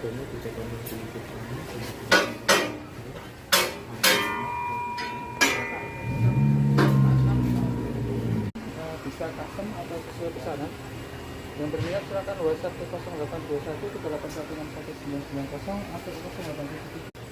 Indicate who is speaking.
Speaker 1: fotonya dicek dulu di YouTube ini. Bisa custom atau sesuai pesanan. Yang berminat silakan WhatsApp ke 0821 3816190 atau 0877